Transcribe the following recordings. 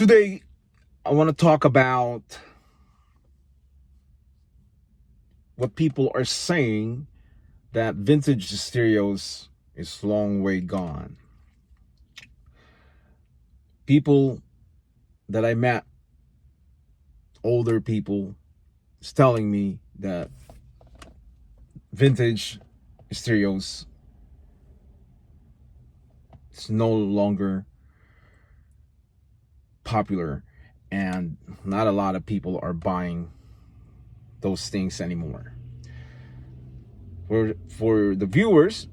Today, I want to talk about what people are saying that vintage stereos is long way gone. People that I met, older people, is telling me that vintage stereos is no longer popular and not a lot of people are buying those things anymore. For the viewers,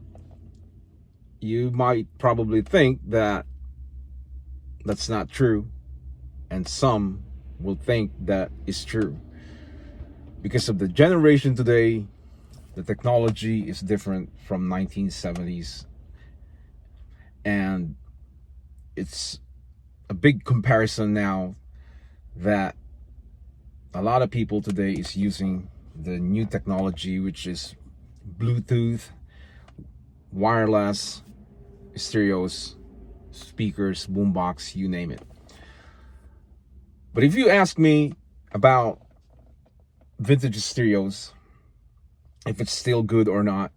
you might probably think that that's not true, and some will think that is true. Because of the generation today, the technology is different from 1970s, and it's a big comparison now that a lot of people today is using the new technology, which is Bluetooth, wireless stereos, speakers, boombox, you name it. But if you ask me about vintage stereos, if it's still good or not,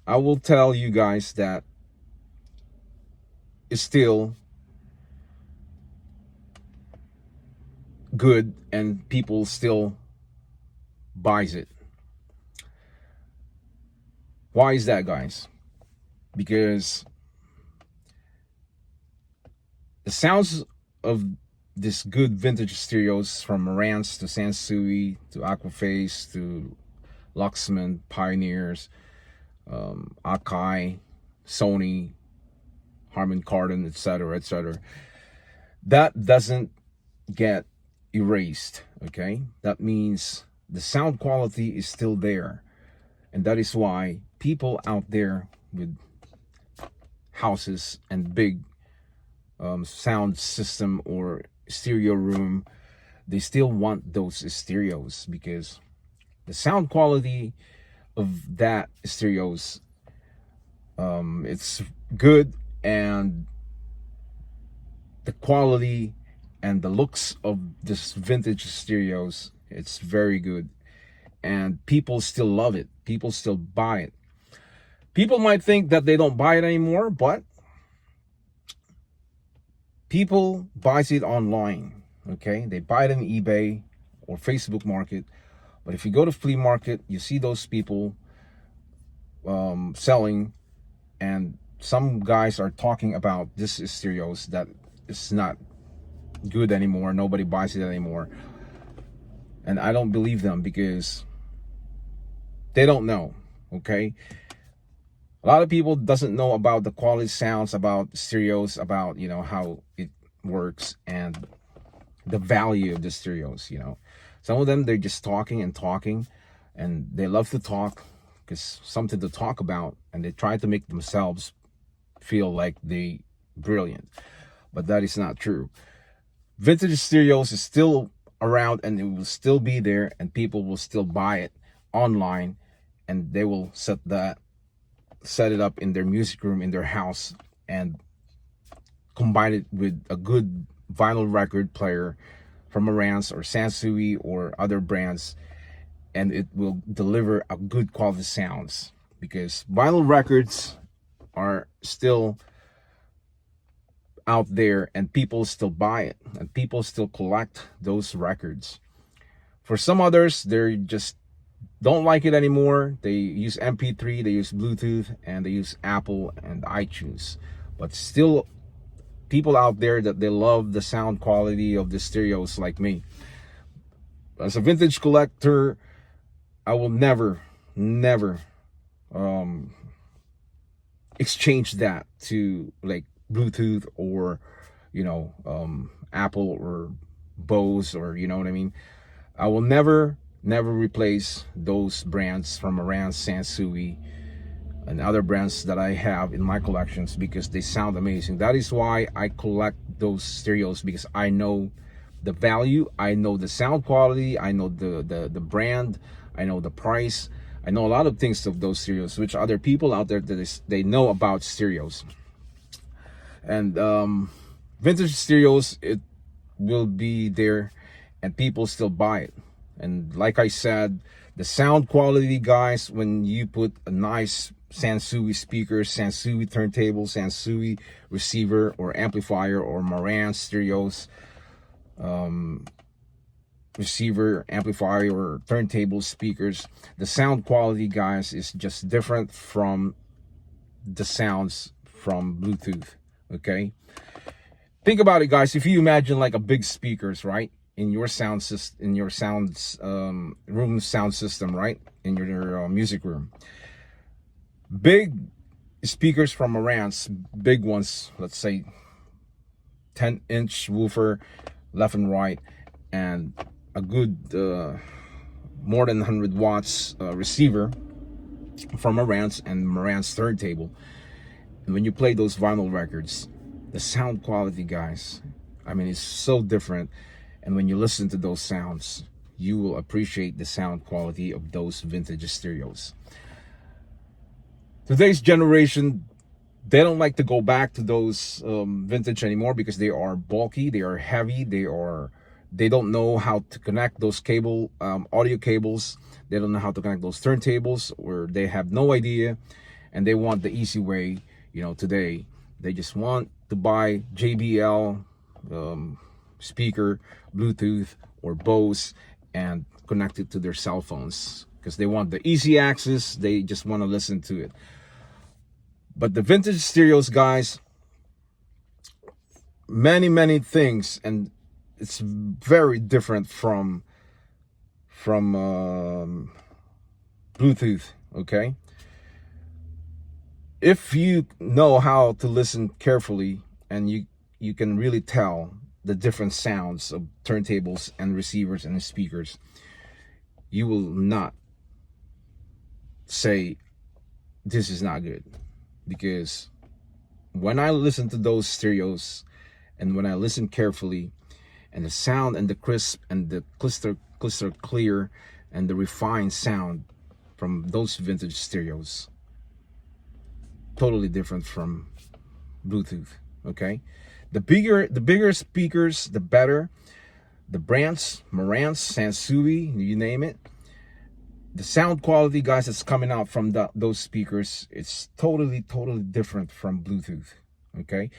I will tell you guys that it's still good and people still buys it. Why is that, guys? Because the sounds of this good vintage stereos, from Marantz to Sansui to Aquaphase to Luxman, Pioneers, Akai, Sony, Harman Kardon, etc., that doesn't get erased. Okay, that means the sound quality is still there, and that is why people out there with houses and big sound system or stereo room, they still want those stereos, because the sound quality of that stereos, it's good, and the quality and the looks of this vintage stereos, it's very good, and people still love it. People still buy it. People might think that they don't buy it anymore, but people buys it online. Okay, they buy it on eBay or Facebook Market. But if you go to flea market, you see those people selling, and some guys are talking about this stereos that is not good anymore. Nobody buys it anymore, and I don't believe them, because they don't know. Okay, a lot of people doesn't know about the quality sounds, about stereos, about how it works and the value of the stereos. Some of them, they're just talking and talking, and they love to talk because something to talk about, and they try to make themselves feel like they brilliant, but that is not true. Vintage stereos is still around, and it will still be there, and people will still buy it online, and they will set it up in their music room, in their house, and combine it with a good vinyl record player from Marantz or Sansui or other brands, and it will deliver a good quality sounds, because vinyl records are still out there, and people still buy it, and people still collect those records. For some others, they just don't like it anymore. They use MP3, they use Bluetooth, and they use Apple and iTunes. But still, people out there that they love the sound quality of the stereos, like me. As a vintage collector, I will never exchange that to like Bluetooth or Apple or Bose, or you know what I mean. I will never replace those brands from Marantz, Sansui, and other brands that I have in my collections, because they sound amazing. That is why I collect those stereos, because I know the value, I know the sound quality, I know the brand, I know the price, I know a lot of things of those stereos, which other people out there that they know about stereos. And vintage stereos, will be there and people still buy it. And like I said, the sound quality, guys, when you put a nice Sansui speaker, Sansui turntable, Sansui receiver or amplifier, or Marantz stereos, receiver, amplifier, or turntable speakers, the sound quality, guys, is just different from the sounds from Bluetooth. Okay, think about it, guys. If you imagine like a big speakers, right, in your sound system, in your sounds room sound system, right, in your music room, big speakers from Marantz, big ones, let's say 10-inch woofer, left and right, and a good more than 100 watts receiver from Marantz and Marantz turntable. And when you play those vinyl records, the sound quality, guys, I mean, it's so different. And when you listen to those sounds, you will appreciate the sound quality of those vintage stereos. Today's generation, they don't like to go back to those vintage anymore because they are bulky, they are heavy, they don't know how to connect those audio cables. They don't know how to connect those turntables, or they have no idea, and they want the easy way. Today they just want to buy JBL speaker, Bluetooth or Bose, and connect it to their cell phones because they want the easy access. They just want to listen to it. But the vintage stereos, guys, many things, and it's very different from Bluetooth. Okay, if you know how to listen carefully, and you can really tell the different sounds of turntables and receivers and speakers, you will not say this is not good. Because when I listen to those stereos, and when I listen carefully, and the sound and the crisp and the crystal clear and the refined sound from those vintage stereos, totally different from Bluetooth. Okay, the bigger speakers, the better. The brands, Marantz, Sansui, you name it, the sound quality, guys, that's coming out from those speakers, it's totally different from Bluetooth. Okay,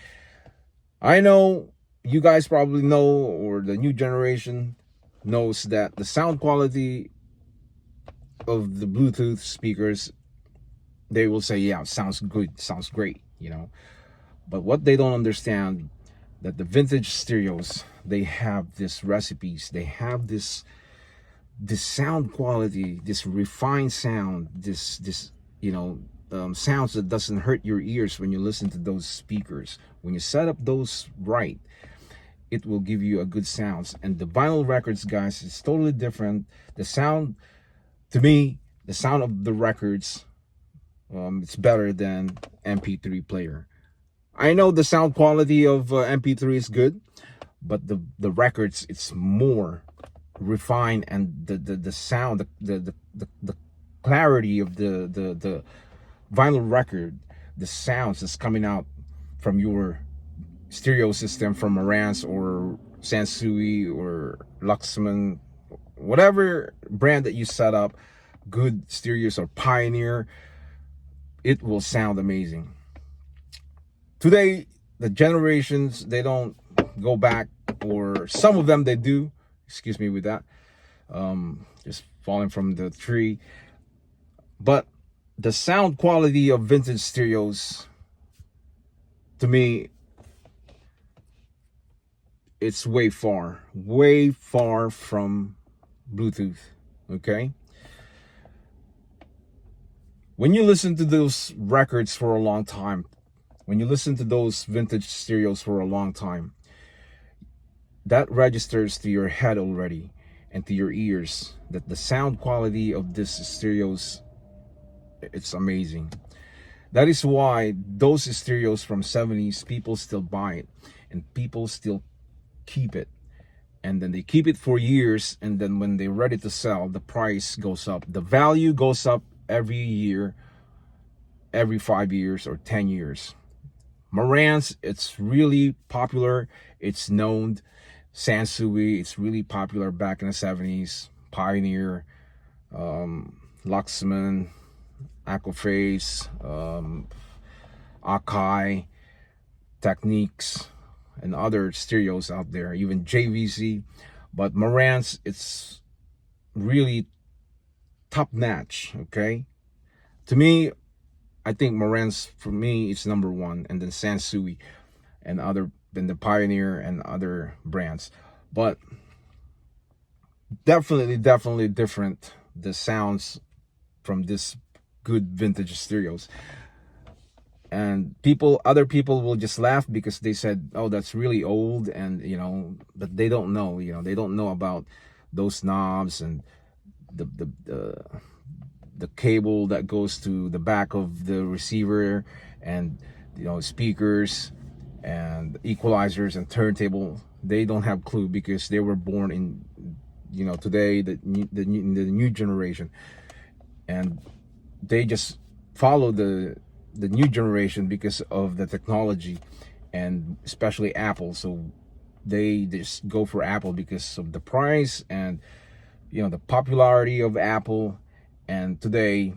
I know you guys probably know, or the new generation knows, that the sound quality of the Bluetooth speakers, they will say, yeah, sounds good, sounds great, but what they don't understand, that the vintage stereos, they have this recipes, they have this sound quality, this refined sound, this sounds that doesn't hurt your ears when you listen to those speakers. When you set up those right, it will give you a good sounds. And the vinyl records, guys, is totally different. The sound, to me, the sound of the records, it's better than MP3 player. I know the sound quality of MP3 is good, but the records, it's more refined, and the sound, the clarity of the vinyl record, the sounds that's coming out from your stereo system, from Marantz or Sansui or Luxman, whatever brand that you set up, good stereos, or Pioneer, it will sound amazing. Today, the generations, they don't go back, or some of them they do. Excuse me with that. Just falling from the tree. But the sound quality of vintage stereos, to me, it's way far from Bluetooth. Okay, when you listen to those records for a long time, when you listen to those vintage stereos for a long time, that registers to your head already, and to your ears, that the sound quality of these stereos, it's amazing. That is why those stereos from 70s, people still buy it, and people still keep it. And then they keep it for years, and then when they're ready to sell, the price goes up. The value goes up every year, every 5 years or 10 years. Marantz, it's really popular. It's known. Sansui, it's really popular back in the 70s. Pioneer, Luxman, Aquaphase, Akai, Techniques, and other stereos out there, even JVC. But Marantz, it's really top notch, okay? To me, I think Marantz, for me, it's number one, and then Sansui and other, then the Pioneer and other brands. But definitely different, the sounds from this good vintage stereos. And other people will just laugh because they said, oh, that's really old, and but they don't know, they don't know about those knobs and the cable that goes to the back of the receiver, and speakers and equalizers and turntable. They don't have clue because they were born in today, the new generation, and they just follow the new generation because of the technology, and especially Apple. So they just go for Apple because of the price and the popularity of Apple. And today,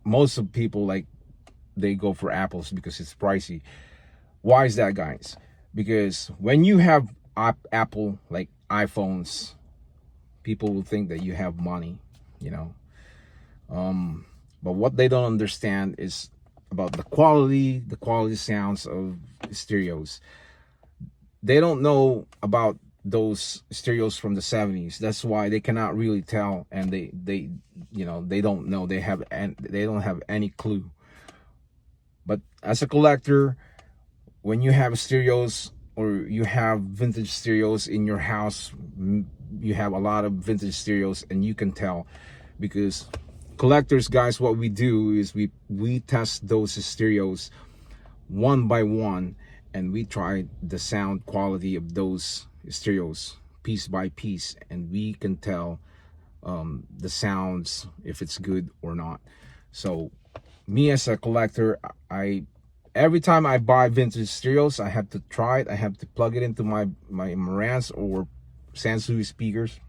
most of people, like, they go for Apples because it's pricey. Why is that, guys? Because when you have Apple, like iPhones, people will think that you have money, but what they don't understand is about the quality sounds of stereos. They don't know about those stereos from the 70s. That's why they cannot really tell, and they don't know. They don't have any clue. But as a collector, when you have stereos, or you have vintage stereos in your house, you have a lot of vintage stereos, and you can tell. Because collectors, guys, what we do is we test those stereos one by one, and we try the sound quality of those stereos piece by piece, and we can tell the sounds, if it's good or not. So me as a collector, every time I buy vintage stereos, I have to try it. I have to plug it into my Marantz or Sansui speakers,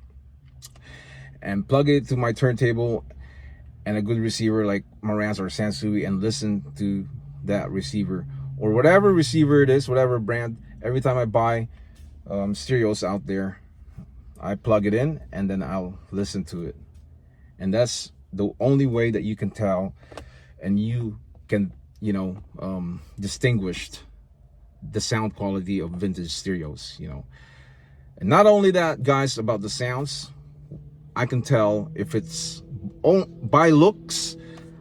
and plug it to my turntable and a good receiver like Marantz or Sansui, and listen to that receiver, or whatever receiver it is, whatever brand. Every time I buy stereos out there, I plug it in, and then I'll listen to it. And that's the only way that you can tell, and you can distinguish the sound quality of vintage stereos. And not only that, guys, about the sounds, I can tell if it's, by looks,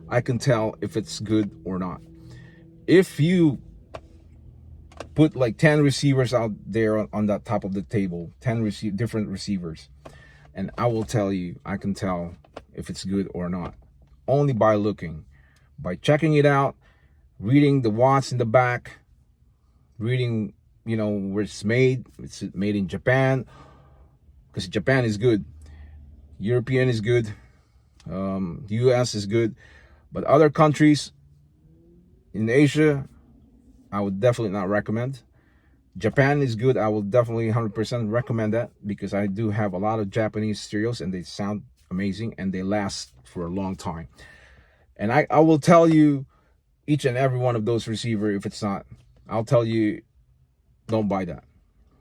I can tell if it's good or not. If you put like 10 receivers out there on that top of the table, 10 different receivers, and I will tell you, I can tell if it's good or not, only by looking, by checking it out, reading the watts in the back, reading where it's made in Japan, because Japan is good, European is good, US is good, but other countries in Asia, I would definitely not recommend. Japan is good. I will definitely 100% recommend that, because I do have a lot of Japanese stereos, and they sound amazing, and they last for a long time. And I will tell you each and every one of those receiver, if it's not, I'll tell you, don't buy that.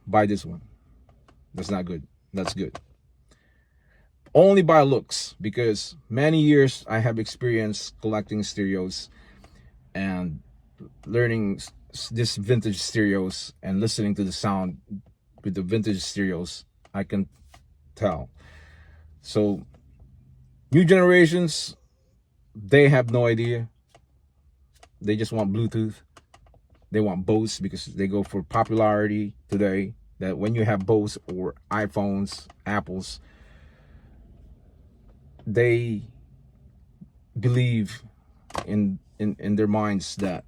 Buy this one. That's not good. That's good. Only by looks, because many years I have experience collecting stereos and learning this vintage stereos and listening to the sound with the vintage stereos. I can tell. So new generations, they have no idea. They just want Bluetooth. They want Bose, because they go for popularity today, that when you have Bose or iPhones, Apples, they believe in their minds that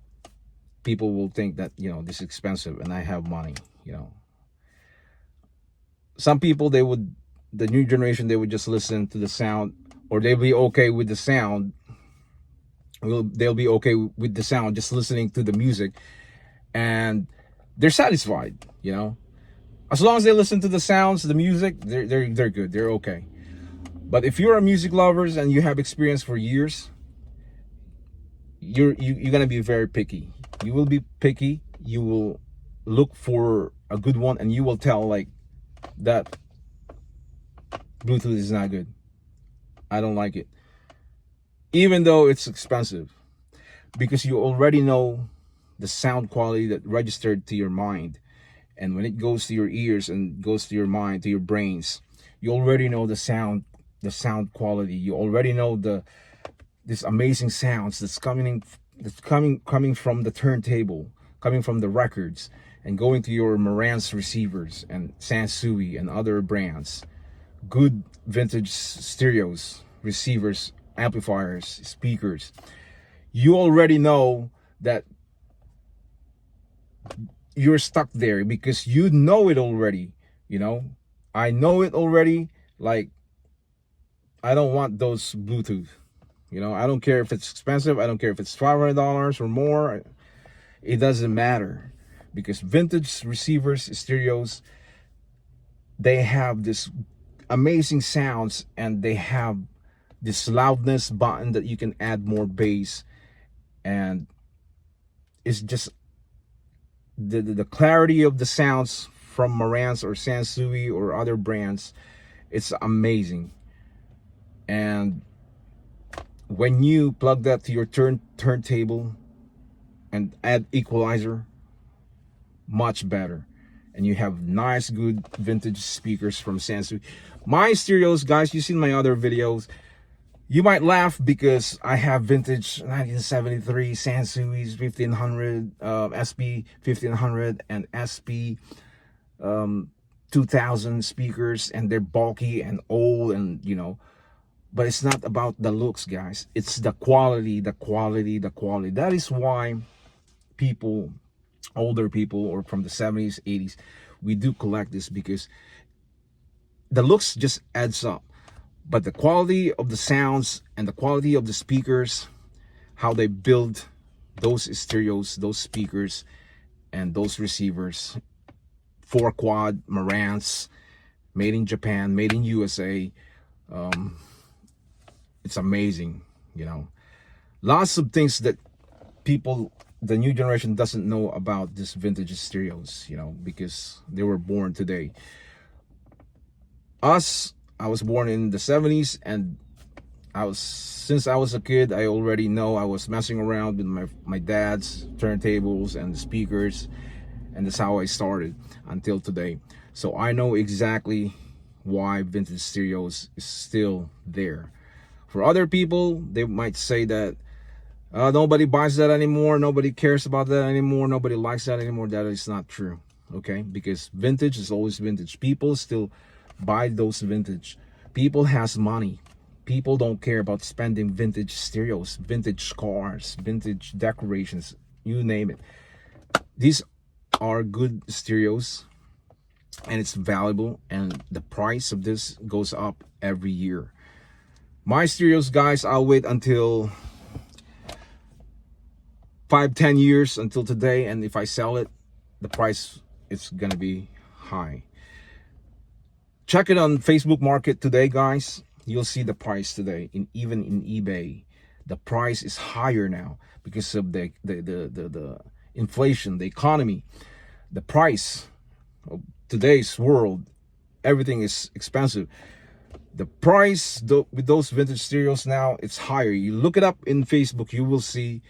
people will think that this is expensive and I have money. Some people, the new generation, they would just listen to the sound, or they'll be okay with the sound. They'll be okay with the sound, just listening to the music, and they're satisfied. As long as they listen to the sounds, the music, they're good. They're okay. But if you're a music lovers and you have experience for years, you're gonna be very picky. You will be picky. You will look for a good one, and you will tell like that Bluetooth is not good. I don't like it, even though it's expensive, because you already know the sound quality that registered to your mind, and when it goes to your ears and goes to your mind, to your brains, you already know the sound quality. You already know this amazing sounds that's coming from the turntable, coming from the records, and going to your Marantz receivers and Sansui and other brands. Good vintage stereos, receivers, amplifiers, speakers. You already know that you're stuck there because you know it already. You know, I know it already. Like, I don't want those Bluetooth. You know, I don't care if it's expensive. I don't care if it's $500 or more. It doesn't matter, because vintage receivers, stereos, they have this amazing sounds, and they have this loudness button that you can add more bass, and it's just the clarity of the sounds from Marantz or Sansui or other brands. It's amazing. And when you plug that to your turntable and add equalizer, much better. And you have nice, good vintage speakers from Sansui. My stereos, guys, you've seen my other videos. You might laugh because I have vintage 1973 Sansui's 1500, SP 1500 and SP 2000 speakers, and they're bulky and old, and you know, but it's not about the looks, guys. It's the quality, the quality, the quality. That is why people, older people, or from the 70s, 80s, we do collect this, because the looks just adds up, but the quality of the sounds and the quality of the speakers, how they build those stereos, those speakers, and those receivers, 4-quad Marantz, made in Japan, made in USA. It's amazing. You know, lots of things that people, the new generation, doesn't know about this vintage stereos, you know, because they were born today. I was born in the 70s, and since I was a kid, I already know I was messing around with my dad's turntables and speakers, and that's how I started until today. So I know exactly why vintage stereos is still there. For other people, they might say that nobody buys that anymore, nobody cares about that anymore, nobody likes that anymore. That is not true, okay? Because vintage is always vintage. People still buy those vintage. People has money. People don't care about spending vintage stereos, vintage cars, vintage decorations, you name it. These are good stereos, and it's valuable, and the price of this goes up every year. My stereos, guys, I'll wait until 5-10 years until today, and if I sell it, the price is gonna be high. Check it on Facebook Market today, guys. You'll see the price today. Even in eBay, the price is higher now because of the inflation, the economy, the price of today's world. Everything is expensive. The price with those vintage stereos now, it's higher. You look it up in Facebook, you will see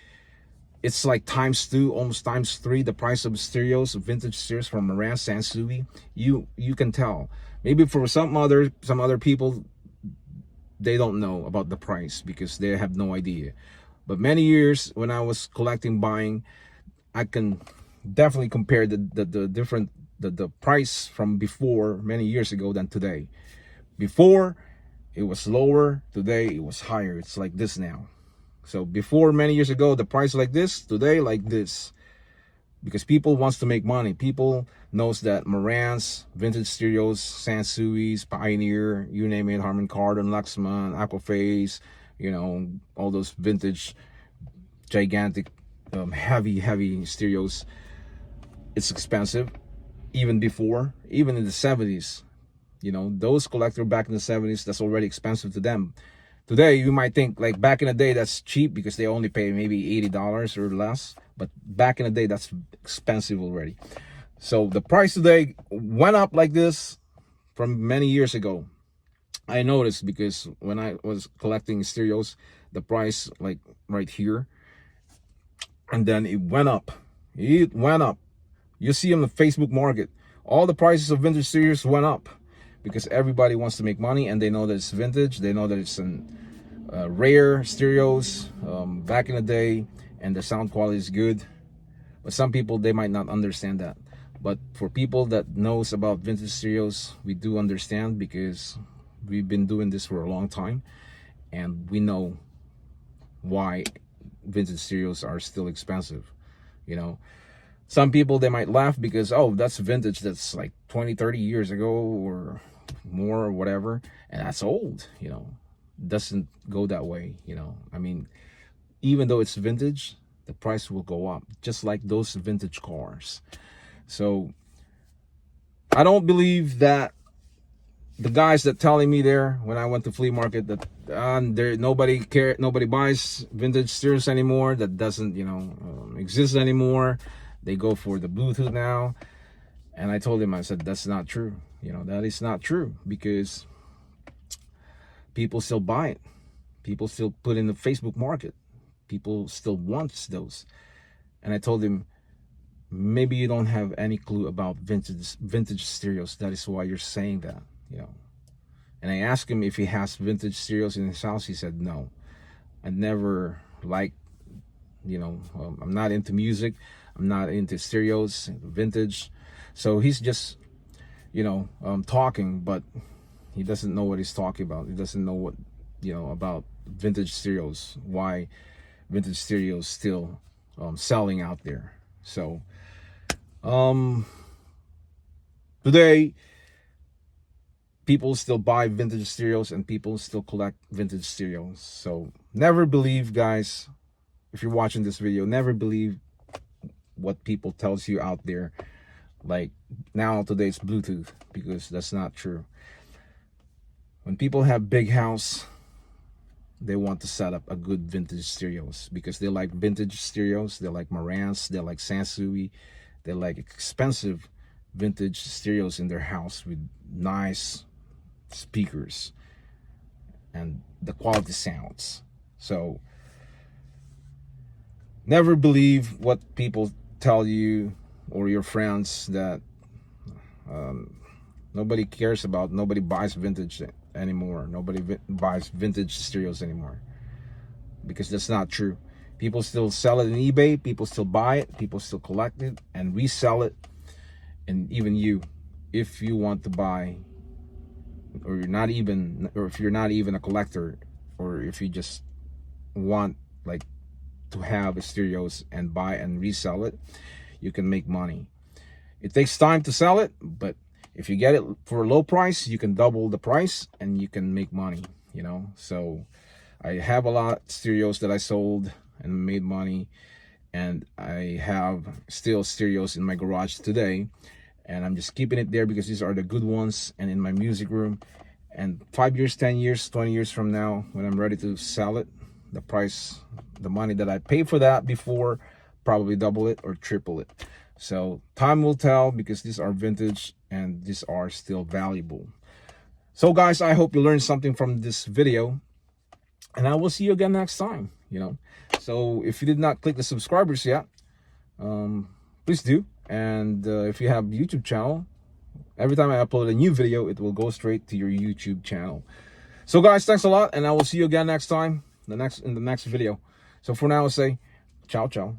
it's like ×2, almost ×3 the price of stereos, vintage stereos from Marantz, Sansui. You can tell. Maybe for some other people, they don't know about the price because they have no idea. But many years when I was collecting, buying, I can definitely compare the price from before, many years ago, than today. Before it was lower, today it was higher. It's like this now. So before, many years ago, the price like this, today like this, because people wants to make money. People knows that Marantz, vintage stereos, Sansui's, Pioneer, you name it, Harman Kardon, Luxman, Aquaphase, you know, all those vintage, gigantic, heavy stereos, it's expensive. even before, even in the 70s. You know, those collector back in the 70s, that's already expensive to them. Today, you might think like back in the day, that's cheap because they only pay maybe $80 or less. But back in the day, that's expensive already. So the price today went up like this from many years ago. I noticed because when I was collecting stereos, the price like right here, and then it went up. It went up. You see on the Facebook market, all the prices of vintage stereos went up because everybody wants to make money, and they know that it's vintage. They know that it's an rare stereos back in the day, and the sound quality is good. But some people, they might not understand that. But for people that knows about vintage stereos, we do understand because we've been doing this for a long time, and we know why vintage stereos are still expensive. You know, some people, they might laugh because, oh, that's vintage, that's like 20-30 years ago or more or whatever, and that's old. You know, doesn't go that way. You know, I mean, even though it's vintage, the price will go up, just like those vintage cars. So I don't believe that the guys that telling me there when I went to flea market that there nobody buys vintage stereos anymore, that doesn't, you know, exist anymore. They go for the Bluetooth now. And I told him, I said, that's not true. You know, that is not true, because people still buy it. People still put in the Facebook market. People still want those. And I told him, maybe you don't have any clue about vintage stereos. That is why you're saying that, you know. And I asked him if he has vintage stereos in his house. He said no. I never liked, you know, I'm not into music. I'm not into stereos, vintage. So he's just, you know, talking, but he doesn't know what he's talking about. He doesn't know what, you know, about vintage stereos, why vintage stereos still selling out there. So today, people still buy vintage stereos and people still collect vintage stereos. So never believe, guys, if you're watching this video, never believe what people tells you out there. Like now today it's Bluetooth, because that's not true. When people have big house, they want to set up a good vintage stereos because they like vintage stereos. They like Marantz, they like Sansui, they like expensive vintage stereos in their house with nice speakers and the quality sounds. So never believe what people tell you or your friends that nobody cares about. Nobody buys vintage anymore. Nobody buys vintage stereos anymore, because that's not true. People still sell it on eBay. People still buy it. People still collect it and resell it. And even you, if you want to buy, or if you're not even a collector, or if you just want like to have stereos and buy and resell it, you can make money. It takes time to sell it, but if you get it for a low price, you can double the price and you can make money, you know. So I have a lot of stereos that I sold and made money, and I have still stereos in my garage today, and I'm just keeping it there because these are the good ones, and in my music room. And 5 years, 10 years, 20 years from now, when I'm ready to sell it, the price, the money that I paid for that before, probably double it or triple it. So time will tell, because these are vintage and these are still valuable. So guys, I hope you learned something from this video, and I will see you again next time, you know. So if you did not click the subscribers yet, please do. And if you have YouTube channel, every time I upload a new video, it will go straight to your YouTube channel. So guys, thanks a lot, and I will see you again next time, in the next video. So for now, I'll say ciao ciao.